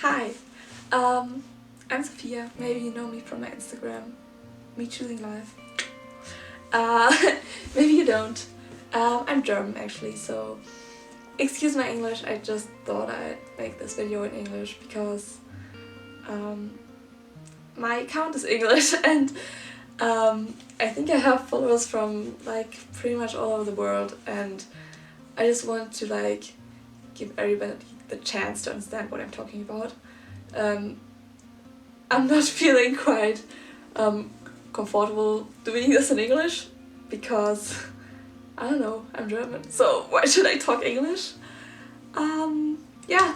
Hi, I'm Sophia. Maybe you know me from my Instagram, me choosing life. Uh, maybe you don't. I'm German actually, so excuse my English. I just thought I'd make this video in English because my account is English and I think I have followers from like pretty much all over the world, and I just want to like give everybody the chance to understand what I'm talking about. I'm not feeling quite comfortable doing this in English because I don't know, I'm German, so why should I talk English? Yeah,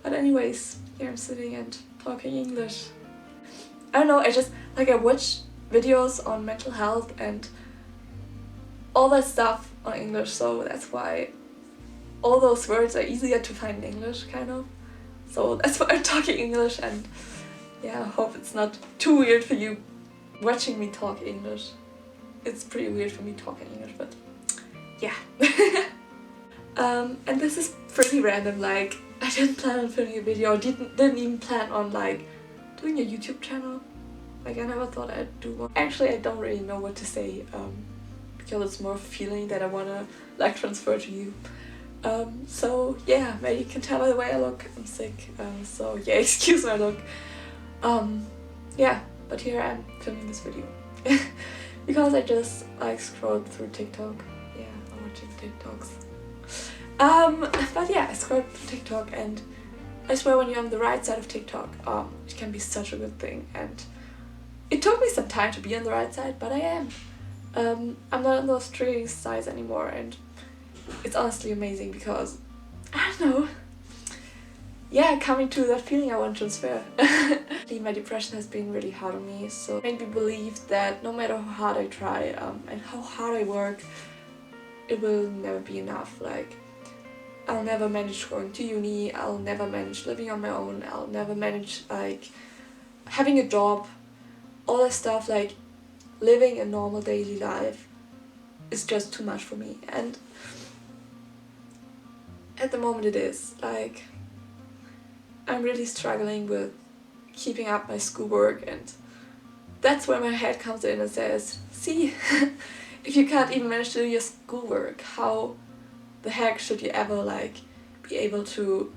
but anyways, here I'm sitting and talking English. I don't know, I watch videos on mental health and all that stuff on English, so that's why all those words are easier to find in English, kind of. So that's why I'm talking English, and yeah, I hope it's not too weird for you watching me talk English. It's pretty weird for me talking English, but yeah. And this is pretty random, like I didn't plan on filming a video, didn't even plan on like doing a YouTube channel. Like I never thought I'd do one. Actually, I don't really know what to say, because it's more of a feeling that I wanna like transfer to you. So yeah, maybe you can tell by the way I look, I'm sick, so yeah, excuse my look. Yeah, but here I am filming this video. Because I just like scrolled through TikTok. Yeah, I'm watching TikToks. But yeah, I scrolled through TikTok, and I swear when you're on the right side of TikTok, it can be such a good thing, and it took me some time to be on the right side, but I am. I'm not on those trading sites anymore, and it's honestly amazing because, I don't know, yeah, coming to that feeling I want to transfer. My depression has been really hard on me, so it made me believe that no matter how hard I try and how hard I work, it will never be enough. Like, I'll never manage going to uni, I'll never manage living on my own, I'll never manage like having a job, all that stuff. Like, living a normal daily life is just too much for me, and at the moment it is. Like, I'm really struggling with keeping up my schoolwork, and that's where my head comes in and says, see, if you can't even manage to do your schoolwork, how the heck should you ever like be able to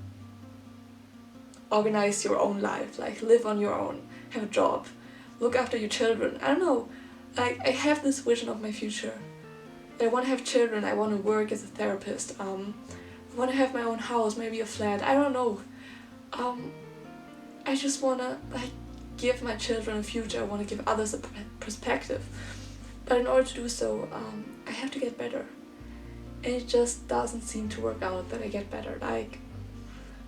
organize your own life, like live on your own, have a job, look after your children? I don't know, like I have this vision of my future. I want to have children, I want to work as a therapist, I want to have my own house, maybe a flat, I don't know. I just want to like give my children a future, I want to give others a perspective. But in order to do so, I have to get better. And it just doesn't seem to work out that I get better. Like,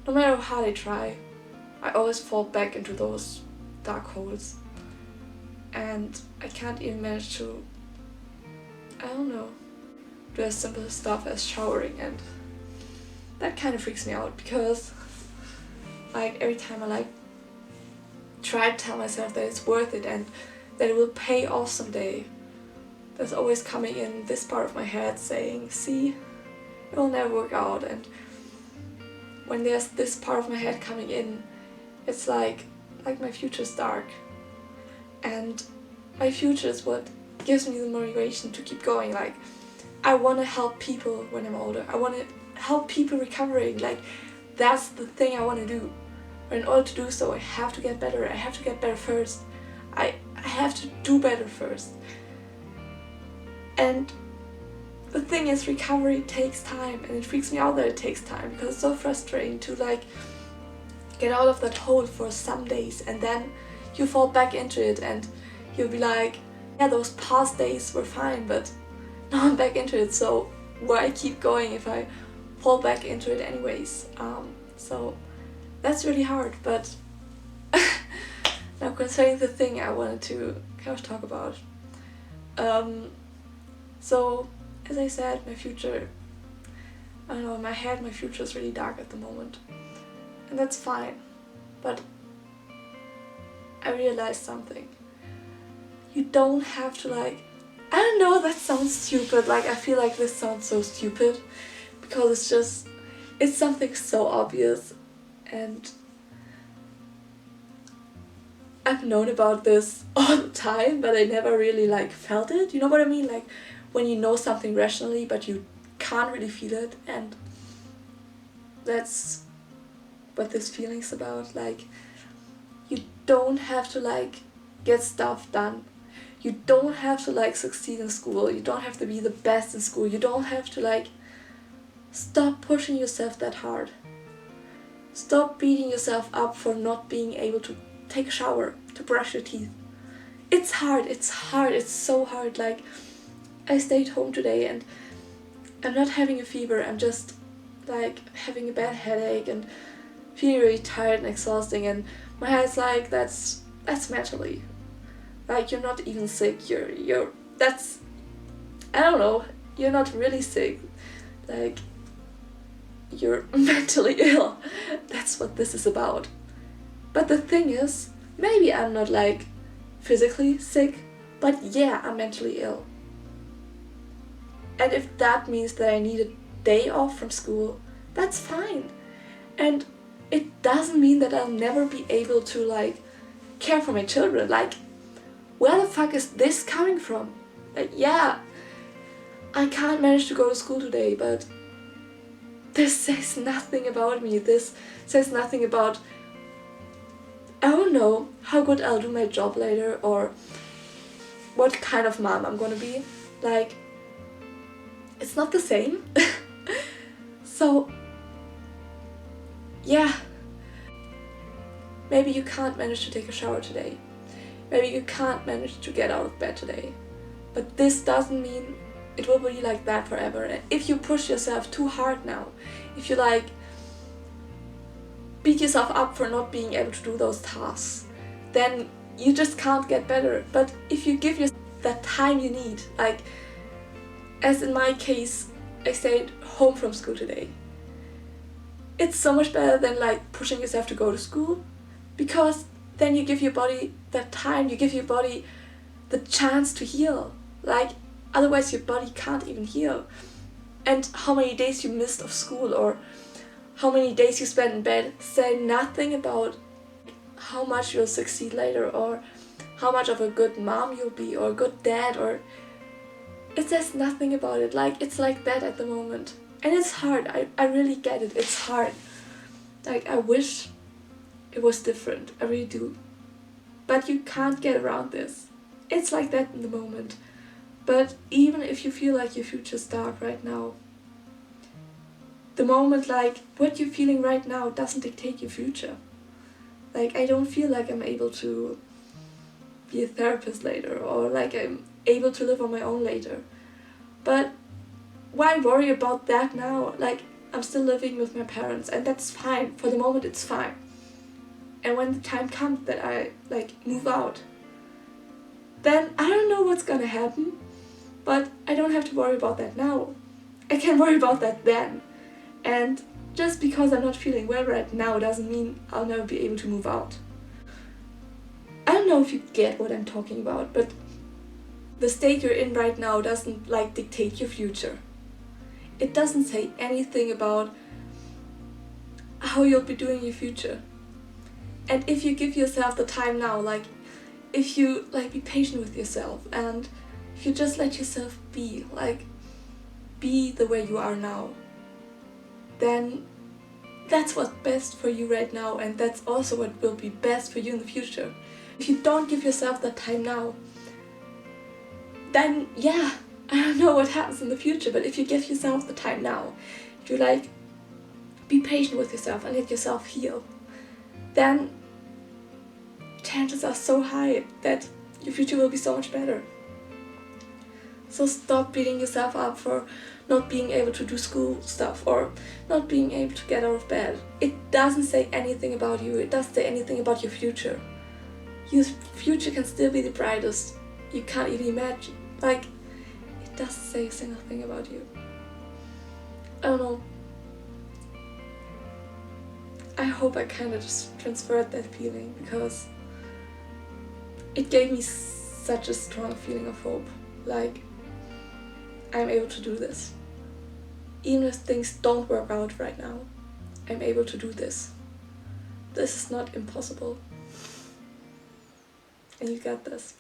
no matter how hard I try, I always fall back into those dark holes. And I can't even manage to, I don't know, do as simple stuff as showering, and that kind of freaks me out because like every time I like try to tell myself that it's worth it and that it will pay off someday, there's always coming in this part of my head saying, see, it will never work out. And when there's this part of my head coming in, it's like my future's dark, and my future is what gives me the motivation to keep going. Like, I want to help people when I'm older, I want to help people recovering. Like, that's the thing I want to do. But in order to do so, I have to get better. I have to get better first. I have to do better first. And the thing is, recovery takes time, and it freaks me out that it takes time because it's so frustrating to like get out of that hole for some days, and then you fall back into it, and you'll be like, yeah, those past days were fine, but now I'm back into it, so why keep going if I fall back into it anyways? So that's really hard. But now concerning the thing I wanted to kind of talk about. So as I said, my future, I don't know, in my head my future is really dark at the moment, and that's fine. But I realized something. You don't have to like, I don't know, that sounds stupid, like I feel like this sounds so stupid because it's something so obvious, and I've known about this all the time, but I never really like felt it. You know what I mean? Like when you know something rationally, but you can't really feel it, and that's what this feeling's about. Like, you don't have to like get stuff done. You don't have to like succeed in school. You don't have to be the best in school. You don't have to like stop pushing yourself that hard. Stop beating yourself up for not being able to take a shower, to brush your teeth. It's hard, it's so hard. Like, I stayed home today and I'm not having a fever, I'm just like having a bad headache and feeling really tired and exhausting, and my head's like, that's mentally. Like, you're not even sick, that's, I don't know, you're not really sick. Like, you're mentally ill. That's what this is about. But the thing is, maybe I'm not like physically sick, but yeah, I'm mentally ill. And if that means that I need a day off from school, that's fine. And it doesn't mean that I'll never be able to like care for my children. Like, where the fuck is this coming from? Like, yeah, I can't manage to go to school today, but this says nothing about me. This says nothing about, I don't know, how good I'll do my job later, or what kind of mom I'm gonna be. Like, it's not the same. So, yeah. Maybe you can't manage to take a shower today. Maybe you can't manage to get out of bed today. But this doesn't mean it will be like that forever. And if you push yourself too hard now, if you like beat yourself up for not being able to do those tasks, then you just can't get better. But if you give yourself that time you need, like as in my case, I stayed home from school today. It's so much better than like pushing yourself to go to school, because then you give your body that time, you give your body the chance to heal. Like, otherwise your body can't even heal. And how many days you missed of school or how many days you spent in bed say nothing about how much you'll succeed later, or how much of a good mom you'll be, or a good dad, or it says nothing about it. Like, it's like that at the moment. And it's hard, I really get it, it's hard. Like, I wish it was different, I really do. But you can't get around this. It's like that in the moment. But even if you feel like your future's dark right now, the moment, like, what you're feeling right now doesn't dictate your future. Like, I don't feel like I'm able to be a therapist later, or like I'm able to live on my own later. But why worry about that now? Like, I'm still living with my parents, and that's fine. For the moment, it's fine. And when the time comes that I like move out, then I don't know what's gonna happen, but I don't have to worry about that now. I can worry about that then. And just because I'm not feeling well right now doesn't mean I'll never be able to move out. I don't know if you get what I'm talking about, but the state you're in right now doesn't like dictate your future. It doesn't say anything about how you'll be doing in your future. And if you give yourself the time now, like if you like be patient with yourself, and if you just let yourself be, like be the way you are now, then that's what's best for you right now, and that's also what will be best for you in the future. If you don't give yourself that time now, then yeah, I don't know what happens in the future, but if you give yourself the time now, if you like be patient with yourself and let yourself heal, then chances are so high that your future will be so much better. So stop beating yourself up for not being able to do school stuff or not being able to get out of bed. It doesn't say anything about you. It doesn't say anything about your future. Your future can still be the brightest you can't even imagine. Like, it doesn't say nothing about you. I don't know. I hope I kind of just transferred that feeling, because it gave me such a strong feeling of hope. Like, I'm able to do this. Even if things don't work out right now, I'm able to do this. This is not impossible. And you got this.